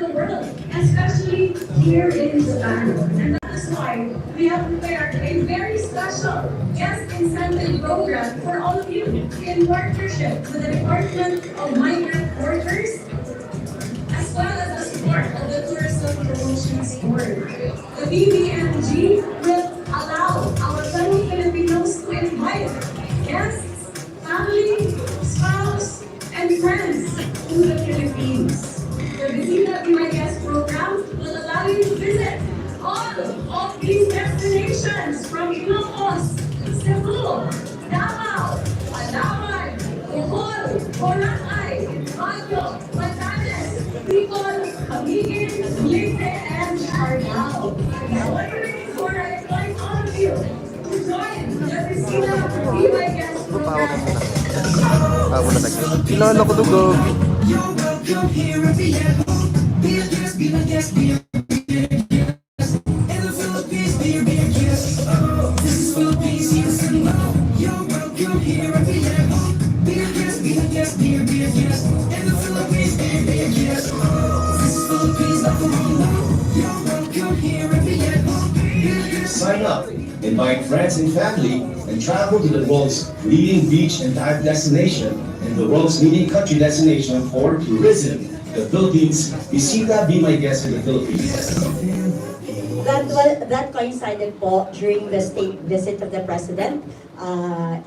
the world, especially here in Japan. And that is why we have prepared a very special guest incentive program for all of you in partnership with the Department of Migrant Workers as well as the support of the Tourism Promotions Board. The BBMG will allow our fellow Filipinos to invite guests, family, spouse, and friends to the Philippines. The Visita Be My Guest program will allow you to visit all of these destinations from Ilocos, Cebu, Davao, Palawan, Bohol, Boracay, Baguio, Batanes, Bicol, Cavite, Leyte, and Siargao. Now, what are you waiting for? I invite all of you to join the Visita Be My Guest program. Ako na tayo. Kilala ko to, go. You're welcome here and be at home. Be a guest, be my guest, be a guest. In the Philippines, be a guest. Oh, this is Philippines, yes and no. You're welcome here and be at home. Be a guest, be a guest, be a guest. In the Philippines, be a guest. Oh, this is Philippines, not the wrong no. You're welcome here and be at home. Be a guest. Sign up, invite friends and family, and travel to the world's leading beach and dive destination and the world's leading country destination for tourism, the Philippines. Visita Be My Guest in the Philippines. That coincided po during the state visit of the President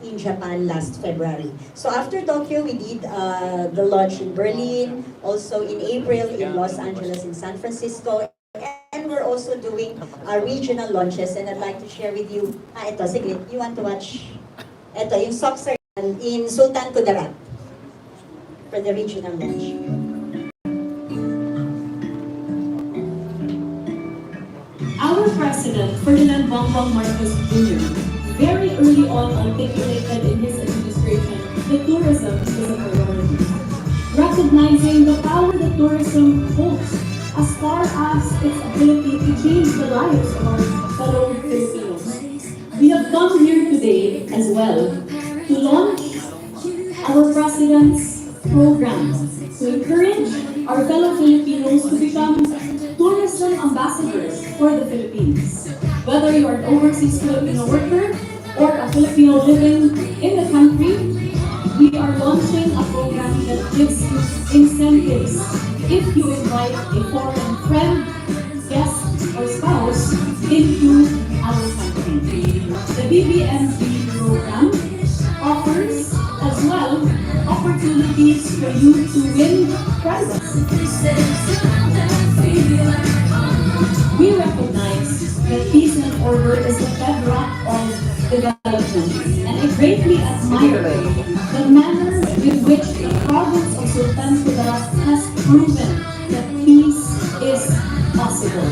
in Japan last February. So after Tokyo, we did the launch in Berlin, also in April in Los Angeles and San Francisco, and we're also doing regional launches. And I'd like to share with you, ito, sige, you want to watch? Ito, yung socks are in Sultan Kudarat for the regional launch. Our President, Ferdinand Bongbong Marcos Jr., very early on articulated in his administration that tourism is a priority, recognizing the power that tourism holds as far as its ability to change the lives of our fellow Filipinos. We have come here today as well to launch our President's program to encourage our fellow Filipinos to become tourism ambassadors for the Philippines. Whether you are an overseas Filipino worker or a Filipino living in the country, we are launching a program that gives you incentives if you invite a foreign friend, guest, or spouse into our country. The BBMP program offers as well opportunities for you to win prizes. We recognize that peace and order is the bedrock of development, and I greatly admire the manner with which the province of Sultan Kudarat has proven that peace is possible.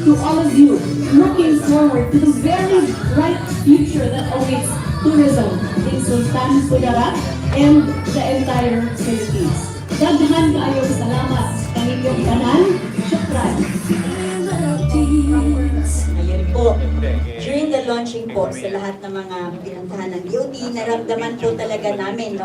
To all of you looking forward to the very bright future that awaits tourism in Sultan Kudarat and the entire Philippines. Daghan kaayong salamat kaninyong tanan. Syukran. Ayan po. During the launching po sa lahat ng mga pinuntahan ng DOT, naramdaman po talaga namin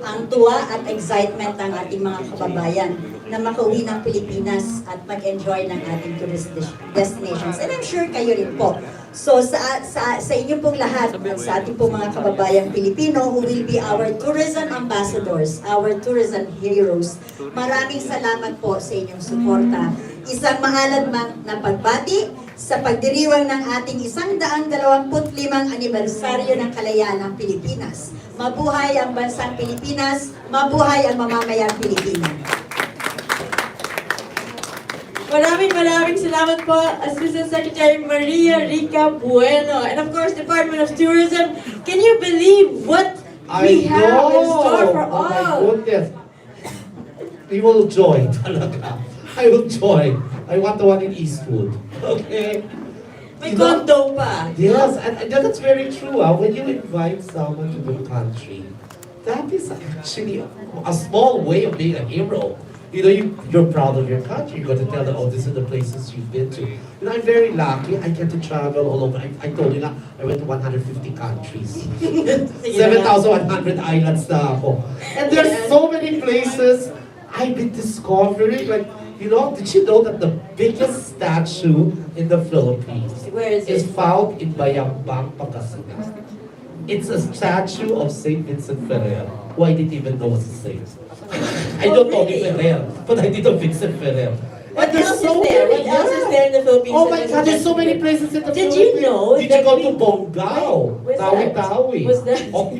ang tuwa at excitement ng ating mga kababayan na makauwi ng Pilipinas at mag-enjoy ng ating tourist destinations. And I'm sure kayo rin po. So sa inyo pong lahat at sa ating pong mga kababayang Pilipino who will be our tourism ambassadors, our tourism heroes, maraming salamat po sa inyong suporta. Isang maalad na pagbati sa pagdiriwang ng ating 125 anibersaryo ng kalayaan ng Pilipinas. Mabuhay ang bansang Pilipinas, mabuhay ang mamamayang Pilipino. Maraming salamat po, Assistant Secretary Maria Rica Bueno. And of course, Department of Tourism. Can you believe what we have in store for all? Oh my goodness. We will join talaga. I will join. I want the one in Eastwood. Okay? May condo pa. Yes, and that's very true. When you invite someone to the country, that is actually a small way of being a hero. You know, you're proud of your country. You're going to tell them, oh, these are the places you've been to. You know, I'm very lucky. I get to travel all over. I told you na, I went to 150 countries. 7,100 islands na ako. And there's so many places I've been discovering. Like, You know, did you know that the biggest statue in the Philippines Where is is it? found in Bayambang, Pangasinan? It's a statue of Saint Vincent Ferrer, who I didn't even know was a saint. I Oh, don't know really? Ferrer, but I did know Vincent Ferrer. What And there's else so is there? many- What else is yeah. there in the Philippines? Oh that my is God, there's so many fascinating? places in the Did Philippines. you know Did you that go we- to Bonggao? Where's that? Tawi-Tawi. What's that? Oh,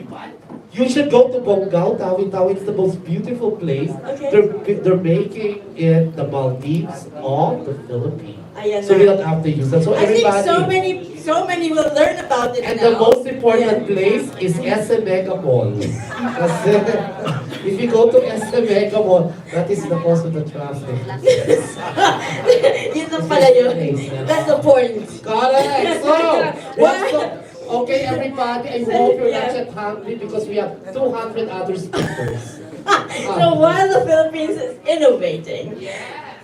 you should go to Bonggao, Tawi-Tawi. It's the most beautiful place. Okay. They're making it the Maldives of the Philippines. Ayan So na. we don't have to use that. So I think everybody. so many will learn about it And now. the most important Yeah. place is SM Mega Mall. Kasi if you go to SM Mega Mall, that is the cause of the traffic. Yun lang pala yun. That's the point. Correct. So, Why? okay, everybody, I hope you're not yet hungry because we have 200 other speakers. So while the Philippines is innovating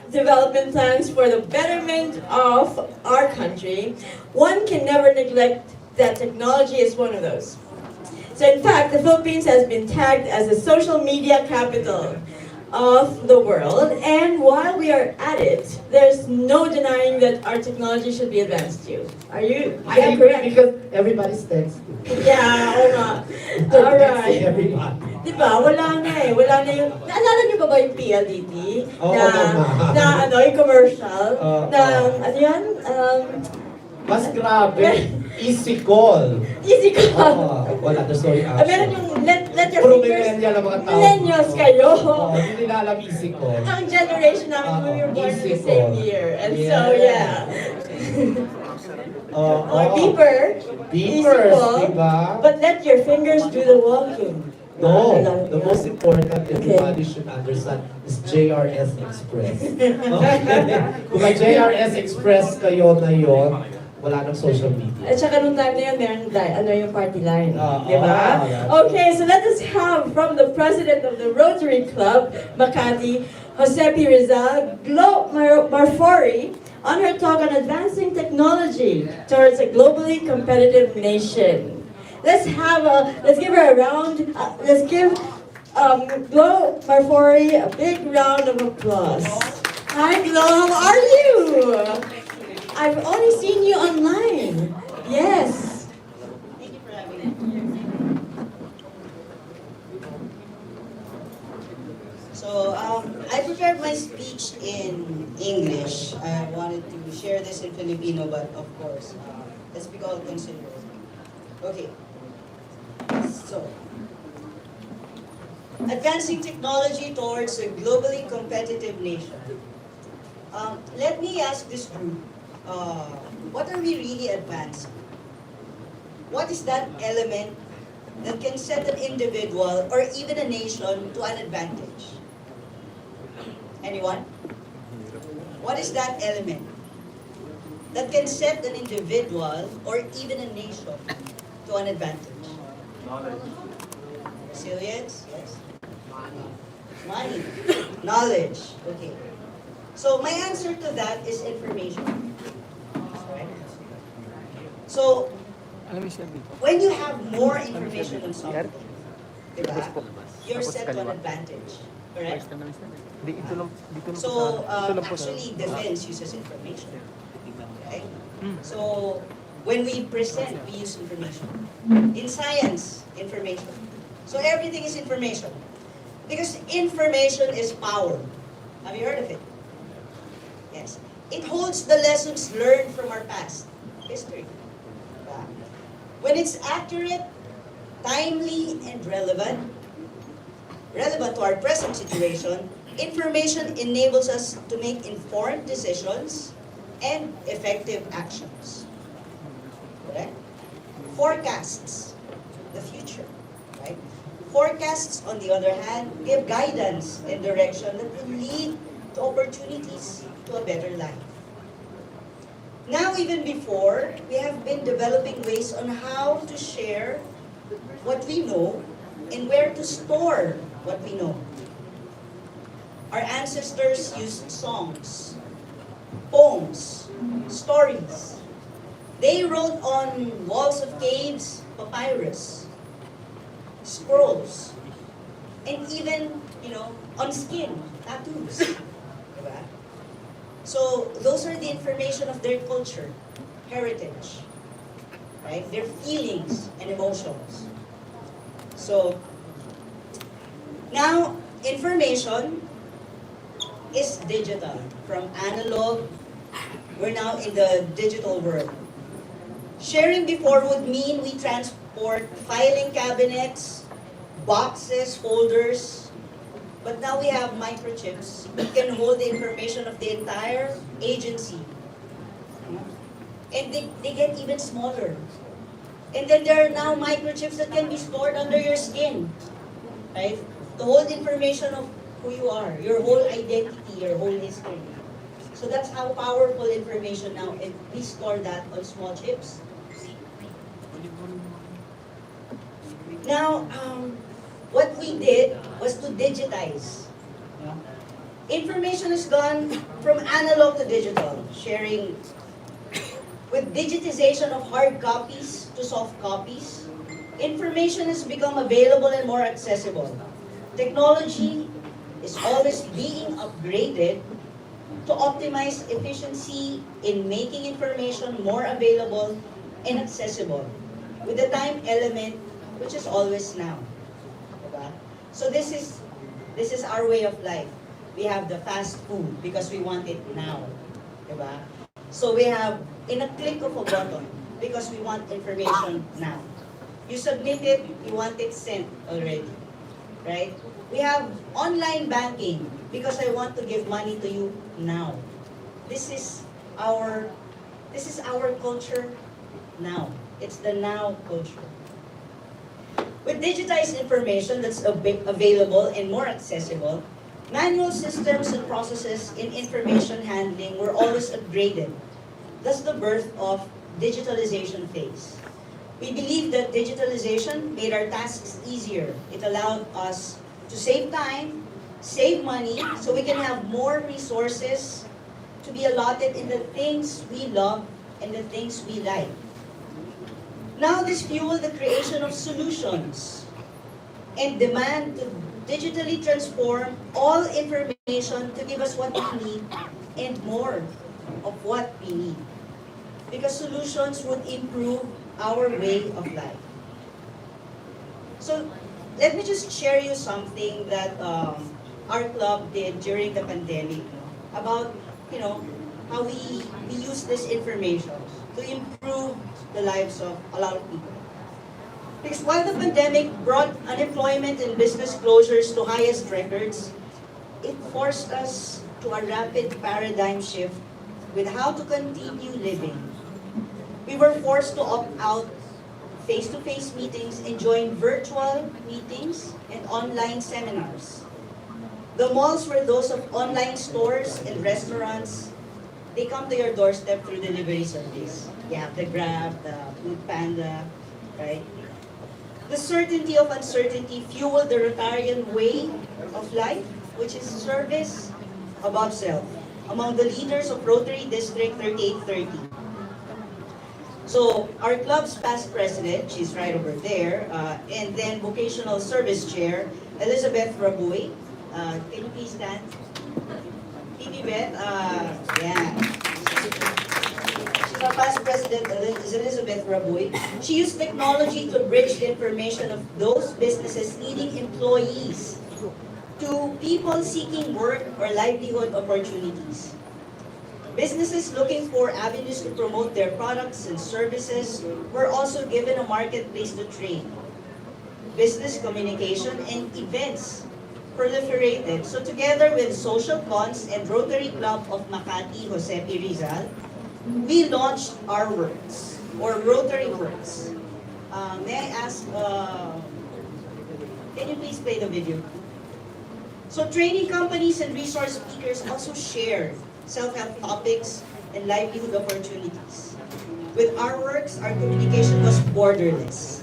development plans for the betterment of our country, one can never neglect that technology is one of those. So in fact, the Philippines has been tagged as a social media capital of the world, and while we are at it, there's no denying that our technology should be advanced too. Are you? I Yeah, agree correct. because everybody's texting. Yeah, oo nga. They're Alright. texting everybody. Diba? Wala na eh. Wala na yung... Naalala niyo ba yung PLDT? Oo na, naman. na ano, yung commercial? Oo. Ano yan? Mas grabe, easy call. Easy call. Wala, there's no reaction. Meron yung let your Puro fingers... millennial ang mga tao. Millennials kayo. Hindi nila alam easy call. Ang generation namin, we were born in the Easy same call. year. And Yeah. so, yeah. Or beeper. Easy Beepers, call. diba? But let your fingers do the walking. No, Naalala the niyo? most important everybody should understand is JRS Express. Okay? Kung may JRS Express kayo na yon, wala nang social media. At saka nung time na yun, meron ano yung party line. Di ba? yeah. Okay, so let us have from the president of the Rotary Club, Makati, Jose P. Rizal, Glo Marfori, on her talk on advancing technology towards a globally competitive nation. Let's give her a round, let's give Glo Marfori a big round of applause. Hi Glo, how are you? I've only seen you online. Yes. Thank you for having me. So, I prepared my speech in English. I wanted to share this in Filipino, but of course, let's be all considerate. Okay. So, advancing technology towards a globally competitive nation. Let me ask this group, what are we really advancing? What is that element that can set an individual or even a nation to an advantage? Anyone? What is that element that can set an individual or even a nation to an advantage? Resilience? Yes. Money. Knowledge. Okay. So my answer to that is information. Right? So when you have more information on something, diba, you're set to an advantage. Correct? So actually, defense uses information. Okay? So when we present, we use information. In science, information. So everything is information. Because information is power. Have you heard of it? Yes. It holds the lessons learned from our past history. Diba? When it's accurate, timely, and relevant to our present situation, information enables us to make informed decisions and effective actions. Correct? Forecasts, the future, right? Forecasts, on the other hand, give guidance and direction that will lead to opportunities to a better life. Now, even before, we have been developing ways on how to share what we know and where to store what we know. Our ancestors used songs, poems, stories. They wrote on walls of caves, papyrus, scrolls, and even, on skin, tattoos. Diba? So those are the information of their culture, heritage, right? Their feelings and emotions. So now information is digital. From analog, we're now in the digital world. Sharing before would mean we transport filing cabinets, boxes, folders, but now we have microchips that can hold the information of the entire agency. And they get even smaller. And then there are now microchips that can be stored under your skin, right? To hold information of who you are, your whole identity, your whole history. So that's how powerful information now, and we store that on small chips. Now, what we did was to digitize. Information has gone from analog to digital, sharing with digitization of hard copies to soft copies. Information has become available and more accessible. Technology is always being upgraded to optimize efficiency in making information more available and accessible, with the time element which is always now. Diba? So this is our way of life. We have the fast food because we want it now. Diba? So we have in a click of a button because we want information now. You submit it, you want it sent already. Right? We have online banking because I want to give money to you now. This is our culture now. It's the now culture. With digitized information that's available and more accessible, manual systems and processes in information handling were always upgraded. Thus the birth of digitalization phase. We believe that digitalization made our tasks easier. It allowed us to save time, save money, so we can have more resources to be allotted in the things we love and the things we like. Now this fueled the creation of solutions and demand to digitally transform all information to give us what we need and more of what we need. Because solutions would improve our way of life. So let me just share you something that our club did during the pandemic about, how we use this information to improve the lives of a lot of people. Because while the pandemic brought unemployment and business closures to highest records, it forced us to a rapid paradigm shift with how to continue living. We were forced to opt out face-to-face meetings and join virtual meetings and online seminars. The malls were those of online stores and restaurants. They come to your doorstep through delivery service. You have the Grab, the Food Panda, right? The certainty of uncertainty fueled the Rotarian way of life, which is service above self, among the leaders of Rotary District 3830. So our club's past president, she's right over there, and then vocational service chair, Elizabeth Rabuy. Can you please stand? Beth, yeah. She's our past president, is Elizabeth Rabuy. She used technology to bridge the information of those businesses needing employees to people seeking work or livelihood opportunities. Businesses looking for avenues to promote their products and services were also given a marketplace to trade. Business communication and events proliferated. So together with Social Cons and Rotary Club of Makati, Jose P. Rizal, we launched our works, or Rotary Works. May I ask, can you please play the video? So training companies and resource speakers also shared self-help topics and livelihood opportunities. With our works, our communication was borderless.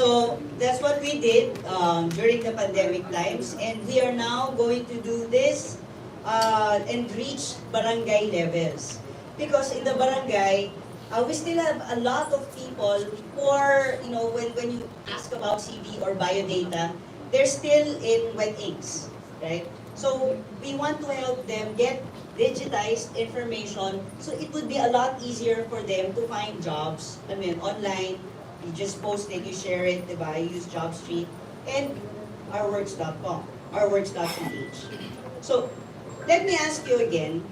So that's what we did during the pandemic times, and we are now going to do this and reach barangay levels. Because in the barangay, we still have a lot of people who are, when you ask about CV or biodata, they're still in wet inks, right? So we want to help them get digitized information so it would be a lot easier for them to find jobs. I mean, online, you just post it, you share it, diba? You use JobStreet and ourworks.com, ourworks.ph. So let me ask you again.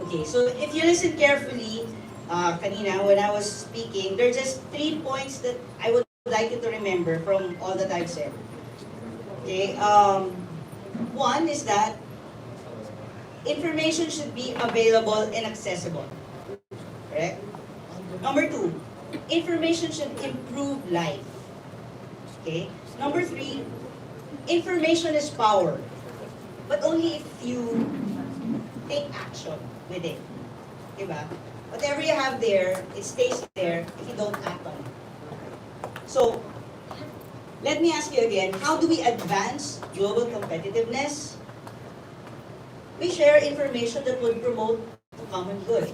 Okay, so if you listen carefully, kanina when I was speaking, there are just 3 points that I would like you to remember from all that I've said. Okay, one is that information should be available and accessible. Correct? Number 2, information should improve life. Okay? Number 3, information is power, but only if you take action with it. Diba? Whatever you have there, it stays there if you don't act on it. So, let me ask you again, how do we advance global competitiveness? We share information that would promote the common good.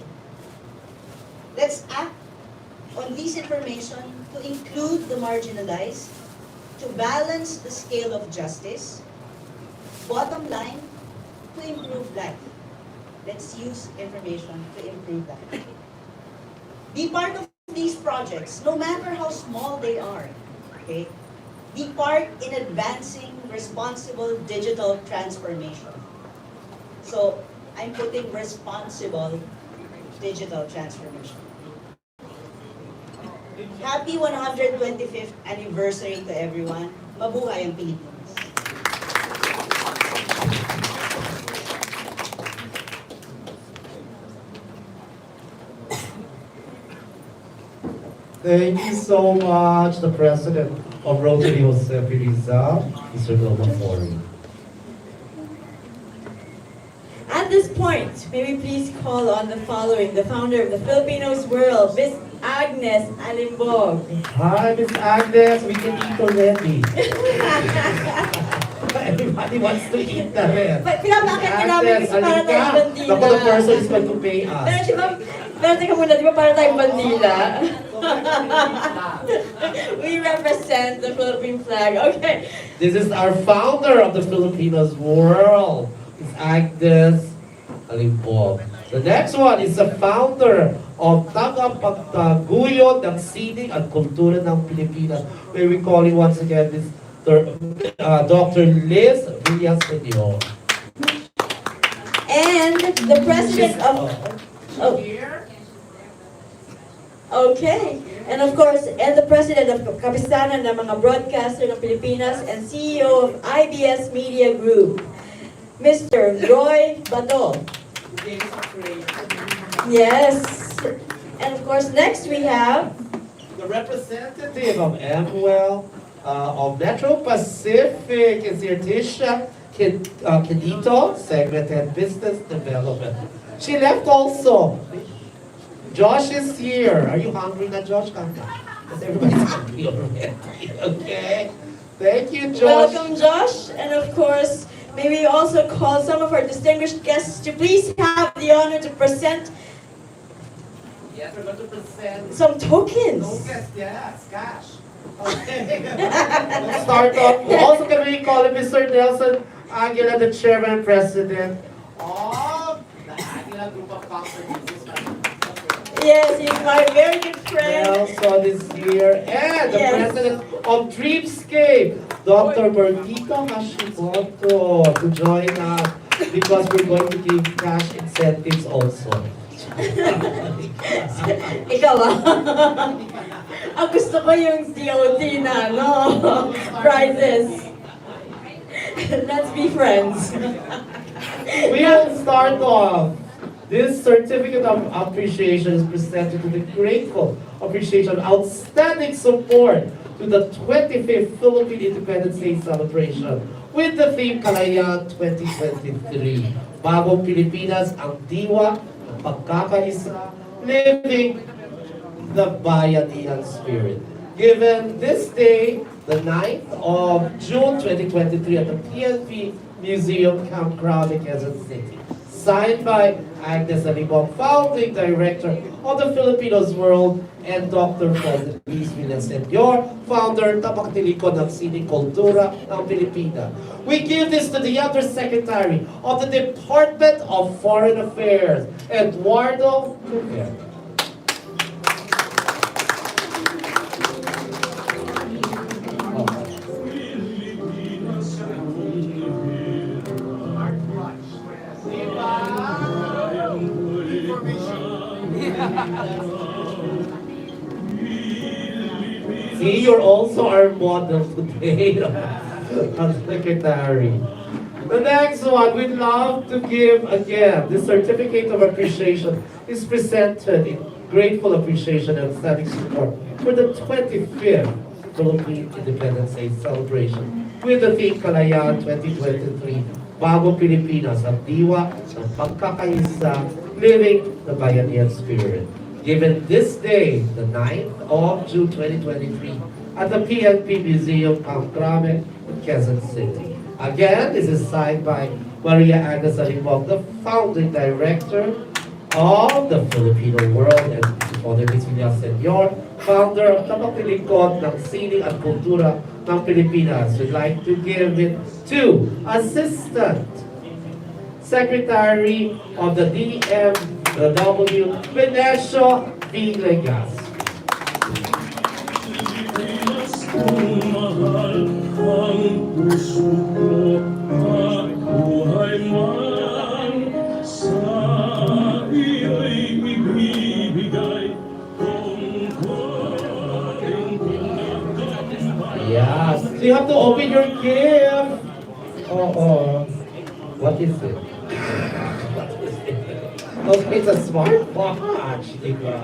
Let's act on this information to include the marginalized, to balance the scale of justice, bottom line, to improve life. Let's use information to improve life. Be part of these projects, no matter how small they are. Okay? Be part in advancing responsible digital transformation. So, I'm putting responsible digital transformation. Happy 125th anniversary to everyone. Mabuhay ang Pilipinas. Thank you so much, the President of Rotary Jose Rizal, Mr. Global Forum. At this point, may we please call on the following, the founder of the Filipinos World, Miss Agnes Alimbog. Hi, Miss Agnes, we can eat already. Everybody wants to eat na rin. Pinapakit ka namin kasi para tayong bandila. Naku, the person is going to pay us. Pero teka muna, di ba para tayong bandila? We represent the Philippine flag. Okay. This is our founder of the Filipinos World, Miss Agnes Alimbog. The next one is the founder of Tagapagtaguyod ng Sining at Kultura ng Pilipinas. May we call him once again Dr. Liz Villaseñor. And the president of... Oh. Okay. And of course, and the president of Kapisanan ng mga broadcaster ng Pilipinas and CEO of IBS Media Group, Mr. Roy Bato. Yes. And of course, next we have The representative of Amwell, of Metro Pacific is here, Tisha Canito, Segment Head Business Development. She left also. Josh is here. Are you hungry na, Josh? Come on. Because everybody's hungry already. Okay. Thank you, Josh. welcome Josh. And of course, may we also call some of our distinguished guests to please have the honor to present Yes, we're going to present some tokens. yes, cash. Okay. Let's start off. Also, can we call him Mr. Nelson Aguila, the Chairman and President of the Aguila Group of Companies. Yes, he's my very good friend. Nelson is here. And the Yes. President of Dreamscape, Dr. Bertito Hashimoto, to join us because we're going to give cash incentives also. Ikaw gusto ko yung DOT na, no? Prizes. Let's be friends. We will start off. This certificate of appreciation is presented to the grateful appreciation, outstanding support to the 25th Philippine Independence Day celebration with the theme Kalayaan 2023. Bagong Pilipinas, ang diwa ng pagkakaisa, living the bayanihan spirit. given this day, the 9th of June 2023 at the PNP Museum, Camp Crame, Quezon City. Signed by Agnes Alibong, founding director of the Filipinos World, and Dr. Luis Villaseñor, founder, tapaktiliko ng Sining Kultura ng Pilipinas. We give this to the Undersecretary of the Department of Foreign Affairs, Eduardo Cunha. See, you're also our model today, Secretary. The next one, we'd love to give again, the certificate of appreciation is presented in grateful appreciation and standing support for the 25th Philippine Independence Day celebration with the theme Kalayaan 2023, Bagong Pilipinas, ang diwa ng pagkakaisa, living the Bayanihan spirit. Given this day, the 9th of June 2023, at the PNP Museum, Camp Crame, Quezon City. Again, this is signed by Maria Agnes Alibong, the founding director of the Filipino World, and Father Luis Villaseñor, founder of Tapaktilikod ng Sining at Kultura ng Pilipinas. We'd like to give it to Assistant Secretary of the DMW, Venecio Villegas. Yes, so you have to open your gift. Oh, what is it? Okay, it's a smartwatch, diba?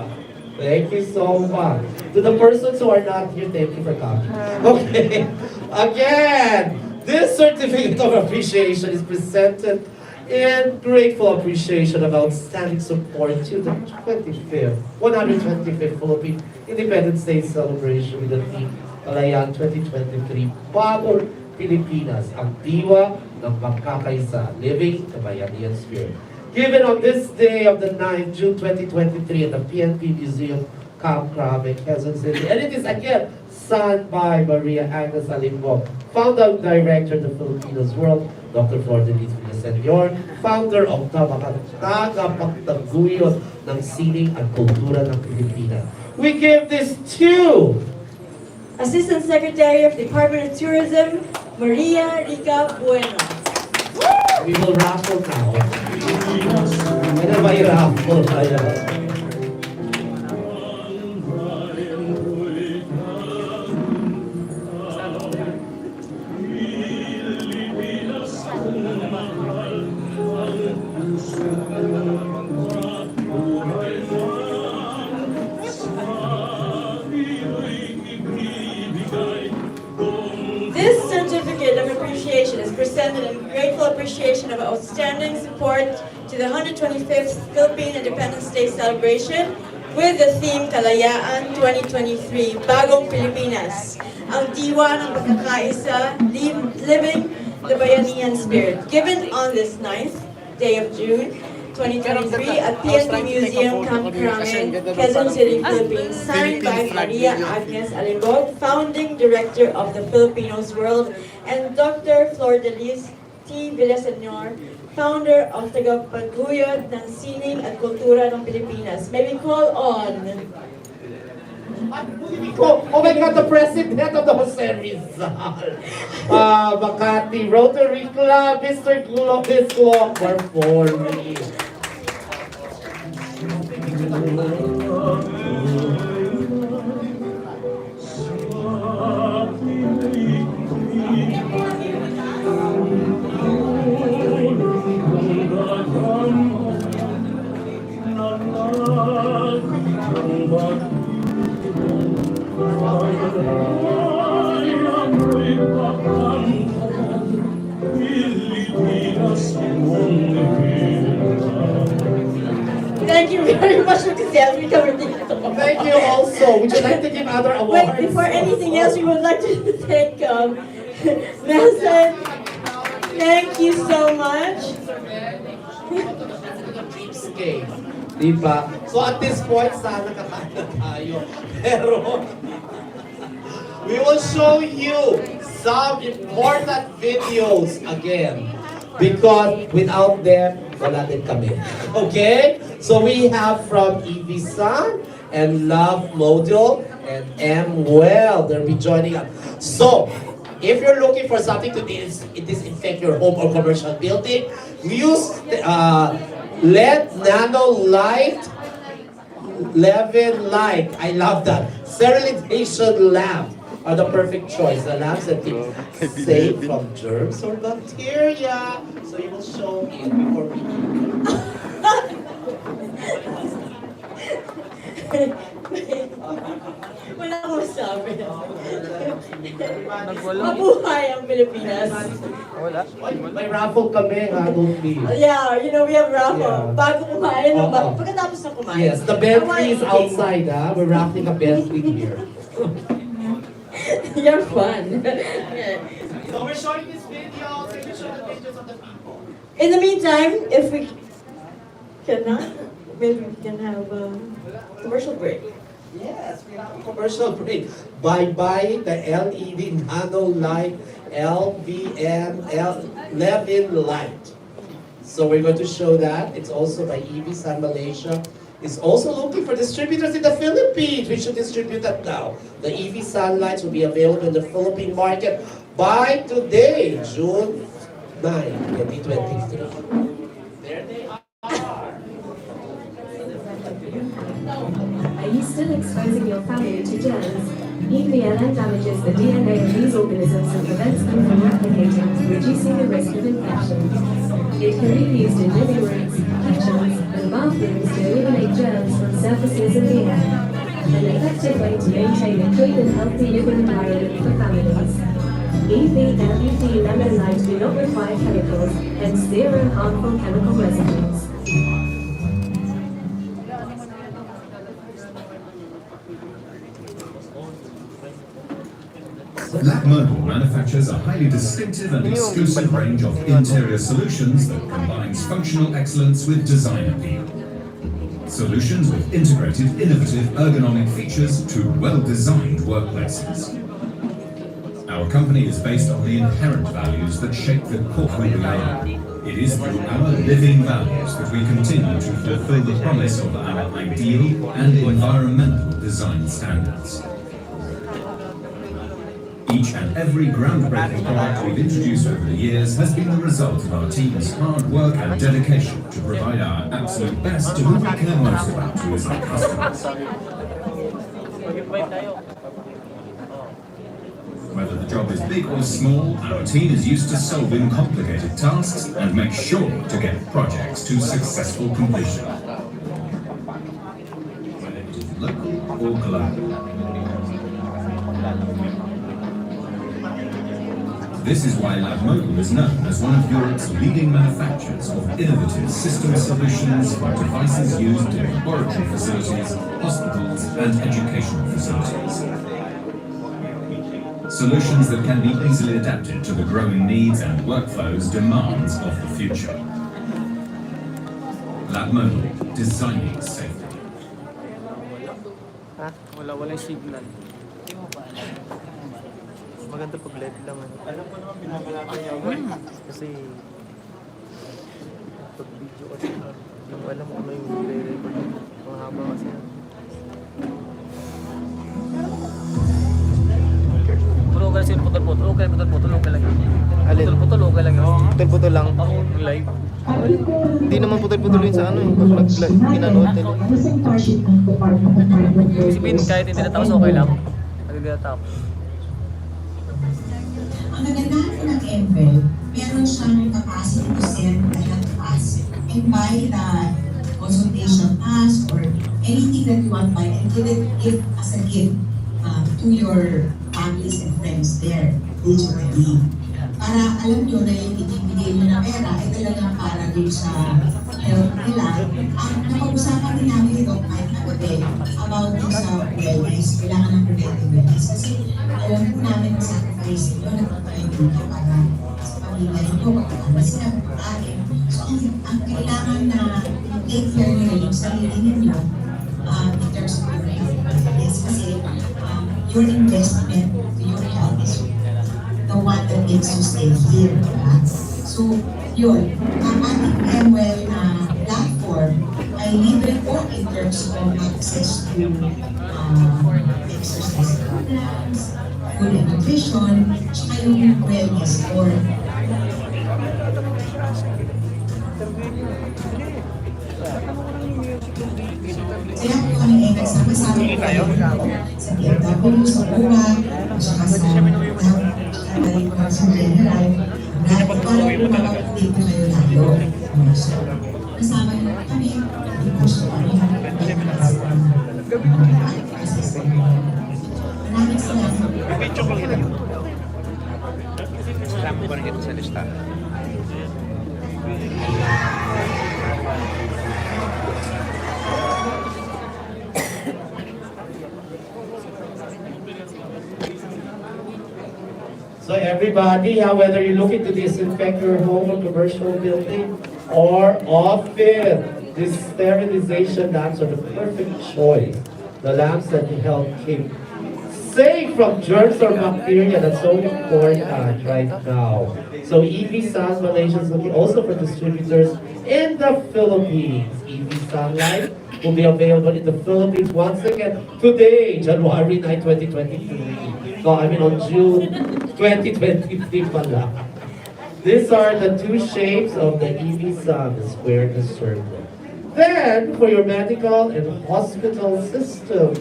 Thank you so much. To the persons who are not here, thank you for coming. Okay, again, this certificate of appreciation is presented in grateful appreciation of outstanding support to the 125th Philippine Independence Day celebration with the theme Kalayaan 2023, Bagong Pilipinas, ang diwa ng pagkakaisa, living the Bayanihan spirit. Given on this day of the 9th, June 2023 at the PNP Museum, Camp Crame, Quezon City. And it is again signed by Maria Agnes Alibong, founder and director of the Filipinos World, Dr. Luis Villaseñor, founder of Tagapagtaguyod ng Sining at Kultura ng Pilipinas. We give this to Assistant Secretary of Department of Tourism, Maria Rica Bueno. we will raffle now. Ano ba yung raffle? This certificate of appreciation is presented in grateful appreciation of outstanding support to the 125th Philippine Independence Day celebration with the theme Kalayaan 2023, Bagong Pilipinas, ang diwa ng pagkakaisa, living the Bayanihan spirit. Given on this 9th day of June 2023 at PNP Museum, Camp Crame, Quezon City, Philippines, signed by Maria Agnes Alibong, founding director of the Filipinos World, and Dr. Luis Villaseñor, founder of Tagapagtaguyod ng Sining at Kultura ng Pilipinas. May we call on Oh my God, the president of the Jose Rizal. Makati Rotary Club, Mr. Bisclo, performing. Thank you very much kasi as we covered it. Thank you also. Would you like to give other awards? Wait, before anything else, we would like to thank Nelson. Thank you so much. Cheapskate. Diba? So at this point, sana kakain na tayo. Pero, we will show you some important videos again. Because without them, wala din kami. Okay? So we have from EV Sun and Love Module and M Well. They'll be joining us. So, if you're looking for something to disinfect your home or commercial building, use LED Nano Light Levin Light. I love that. Sterilization lamp are the perfect choice. The lamps that keep safe from germs or bacteria. So you will show it before we Wala akong masabi. Mabuhay ang Pilipinas. Wala. may raffle kami, ha? Don't be. Yeah, you know, we have raffle. Yeah. Bago kumain, Oo. pagkatapos na kumain. Yes, the Bentley is outside, ha? We're raffling a Bentley here. You're fun. So we're showing this video. Can you show the pictures of the people? In the meantime, if we cannot, maybe we can have a commercial break. Yes, we have a commercial break. Bye-bye the LED Nano Light Levin Light. So we're going to show that. It's also by EV Sun Malaysia. It's also looking for distributors in the Philippines. We should distribute that now. The EV Sunlights will be available in the Philippine market by today, June 9, 2023. There they are. Are you still exposing your family to germs? EVLN damages the DNA of these organisms and prevents them from replicating, reducing the risk of infection. It can be used in living rooms, kitchens, and bathrooms to eliminate germs from surfaces in the air. An effective way to maintain a clean and healthy living environment for families. EV LED lemon light do not require chemicals, hence zero harmful chemical residues. Black Mobile manufactures a highly distinctive and exclusive range of interior solutions that combines functional excellence with design appeal. Solutions with integrated, innovative ergonomic features to well-designed workplaces. Our company is based on the inherent values that shape the corporate we are. It is through our living values that we continue to fulfill the promise of our ideal and environmental design standards. Each and every groundbreaking product we've introduced over the years has been the result of our team's hard work and dedication to provide our absolute best to who we care most about, who is our customers. Whether the job is big or small, our team is used to solving complicated tasks and make sure to get projects to successful completion. Whether it is local or global. This is why Labmobile is known as one of Europe's leading manufacturers of innovative system solutions for devices used in laboratory facilities, hospitals, and educational facilities. Solutions that can be easily adapted to the growing needs and workflows demands of the future. Labmobile, designing safety. Wala signal. Maganda pag LED lang. Alam ko naman pinapalaki niya. Kasi pag video kasi hindi mo alam kung ano yung re-record. Mahaba kasi yan. Tulog ka na sila putol-putol. Okay lang yun. Alin? Putol-putol, okay lang yun. Putol-putol lang. Ako live. Hindi naman putol-putol yun sa ano eh. Pag pinanood nila. Ibig sabihin kahit hindi natapos okay lang. Pag hindi natapos. Ang nagandahan po ng MPEL, meron siyang capacity to send a health pass and buy the consultation pass or anything that you want buy and give it as a gift to your families and friends there digitally. Para alam nyo na yung ibibigay nyo na pera ay talagang para dun sa health nila. Ang napag-usapan about this wellness, kailangan ng preventive wellness. Kasi alam po namin ang sacrifice nito na pagkaibig para sa pamilya nito, pagkakala sila, pagkain. So ang kailangan na take care nyo yung sarili ninyo in terms of your health. Yes, kasi your investment to your health is the one that makes you stay here. Diba? So, yun, ang ating MWell platform ay libre po in terms of access to exercise programs, food and nutrition, tsaka yung wellness for kaya po kami ay nagsama-sama po kayo sa PFW, sa UWA, at saka sa General, para po makapagdate po kayo lalo. So, kasama niyo kami, i-push po kami maraming salamat. Kasama ko rin ito sa listahan. So everybody, whether you're looking to disinfect your home or commercial building or office, this sterilization lamps are the perfect choice. The lamps that help keep safe from germs or bacteria that's so important right now. So EV Sun Malaysia is looking also for distributors in the Philippines. EV Sunlight will be available in the Philippines once again today, January 9, 2023. No, I mean on June 2023 pala. These are the two shapes of the EV Sun, the square and the circle. Then, for your medical and hospital system,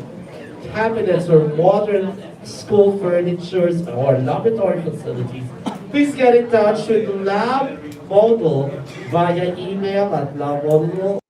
cabinets or modern school furnitures or laboratory facilities, please get in touch with Lab Model via email at labmodel